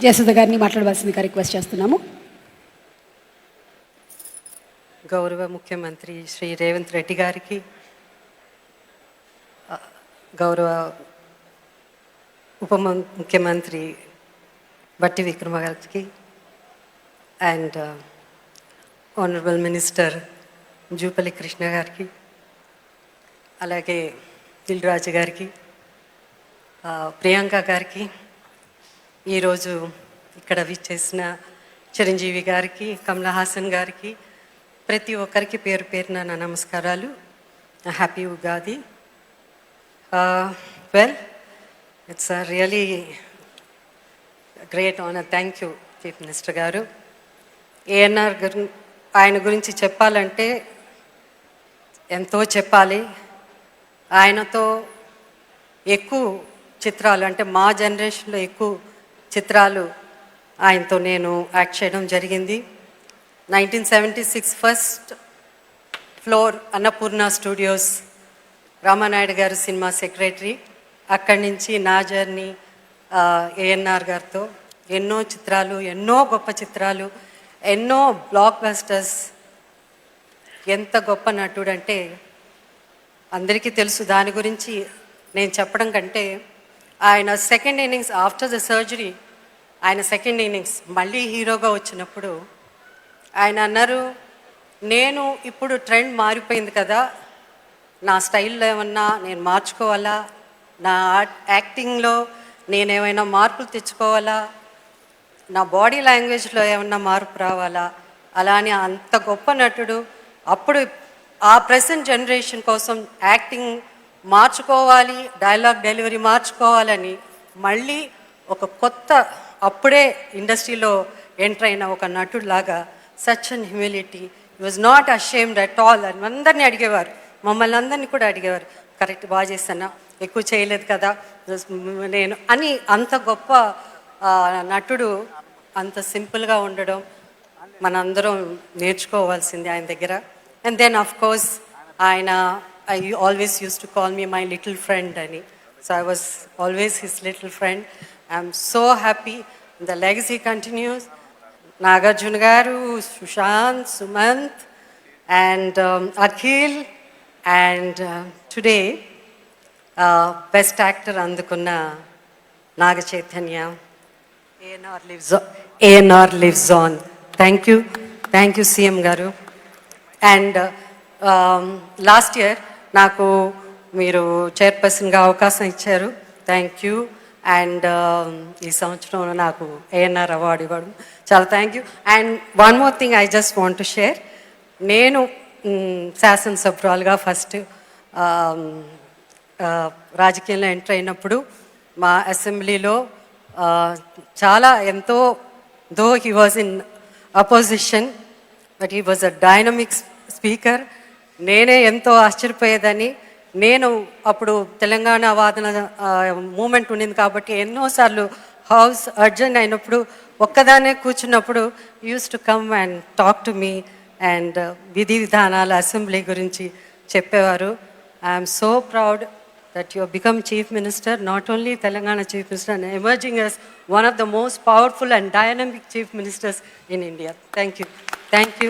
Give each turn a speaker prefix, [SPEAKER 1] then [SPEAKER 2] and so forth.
[SPEAKER 1] జయసుధ గారిని మాట్లాడవలసిందిగా రిక్వెస్ట్ చేస్తున్నాము.
[SPEAKER 2] గౌరవ ముఖ్యమంత్రి శ్రీ రేవంత్ రెడ్డి గారికి, గౌరవ ఉప ముఖ్యమంత్రి బట్టి విక్రమ గారికి, and honourable minister Jupally Krishna గారికి, అలాగే దిల్ రాజు గారికి, ప్రియాంక గారికి, ఈరోజు ఇక్కడ విచ్చేసిన చిరంజీవి గారికి, కమలా హాసన్ గారికి, ప్రతి ఒక్కరికి పేరు పేరున నా నమస్కారాలు. Happy Ugadi. Well, it's a really great honour. Thank you chief minister గారు. ఏఎన్ఆర్ గారు, ఆయన గురించి చెప్పాలంటే ఎంతో చెప్పాలి. ఆయనతో ఎక్కువ చిత్రాలు, అంటే మా జనరేషన్లో ఎక్కువ చిత్రాలు ఆయనతో నేను యాక్ట్ చేయడం జరిగింది. 1976 first floor Annapurna studios, Ramanaidu గారు సినిమా సెక్రటరీ. అక్కడి నుంచి నా జర్నీ ఏఎన్ఆర్ గారితో ఎన్నో చిత్రాలు, ఎన్నో గొప్ప చిత్రాలు, ఎన్నో బ్లాక్ బస్టర్స్. ఎంత గొప్ప నటుడు అంటే అందరికీ తెలుసు. దాని గురించి నేను చెప్పడం కంటే, ఆయన second innings after the surgery, ఆయన సెకండ్ ఇన్నింగ్స్ మళ్ళీ హీరోగా వచ్చినప్పుడు ఆయన అన్నారు, నేను ఇప్పుడు ట్రెండ్ మారిపోయింది కదా, నా స్టైల్లో ఏమన్నా నేను మార్చుకోవాలా, నా యాక్టింగ్లో నేనేమైనా మార్పులు తెచ్చుకోవాలా, నా బాడీ లాంగ్వేజ్లో ఏమన్నా మార్పు రావాలా, అలా అని. అంత గొప్ప నటుడు. అప్పుడు ఆ ప్రెసెంట్ జనరేషన్ కోసం యాక్టింగ్ మార్చుకోవాలి, డైలాగ్ డెలివరీ మార్చుకోవాలని మళ్ళీ ఒక కొత్త, అప్పుడే ఇండస్ట్రీలో ఎంటర్ అయిన ఒక నటుడు లాగా, such and humility, he was not ashamed at all అని అందరినీ అడిగేవారు, మమ్మల్ని అందరినీ కూడా అడిగేవారు, కరెక్ట్ బాగా చేస్తానా, ఎక్కువ చేయలేదు కదా నేను అని. అంత గొప్ప నటుడు, అంత సింపుల్గా ఉండడం మనందరం నేర్చుకోవాల్సింది ఆయన దగ్గర. అండ్ దెన్ ఆఫ్ కోర్స్ ఆయన, I always used to call me my little friend ani. So I was always his little friend. I'm so happy. The legacy continues. Nagarjuna garu, Sushant, Sumant, and Akhil, and today best actor andukunna Naga Chaitanya. ANR lives on. Thank you CM garu. And last year నాకు మీరు చైర్పర్సన్గా అవకాశం ఇచ్చారు. Thank you. And ఈ సంవత్సరం నాకు ANR award ఇవ్వడం చాలా thank you. And one more thing I just want to share. నేను శాసనసభ్యురాలుగా ఫస్ట్ రాజకీయంలో ఎంటర్ అయినప్పుడు మా అసెంబ్లీలో చాలా ఎంతో, though he was in opposition, but he was a dynamic speaker. నేనే ఎంతో ఆశ్చర్యపోయేదని. నేను అప్పుడు తెలంగాణ వాదన మూమెంట్ ఉండింది కాబట్టి ఎన్నోసార్లు హౌస్ అర్జెంట్ అయినప్పుడు ఒక్కదానే కూర్చున్నప్పుడు use to come and talk to me, and విధి విధానాల అసెంబ్లీ గురించి చెప్పేవారు. I'm so proud that you have become Chief Minister, not only Telangana Chief Minister, and emerging as one of the most powerful and dynamic Chief Ministers in India. Thank you.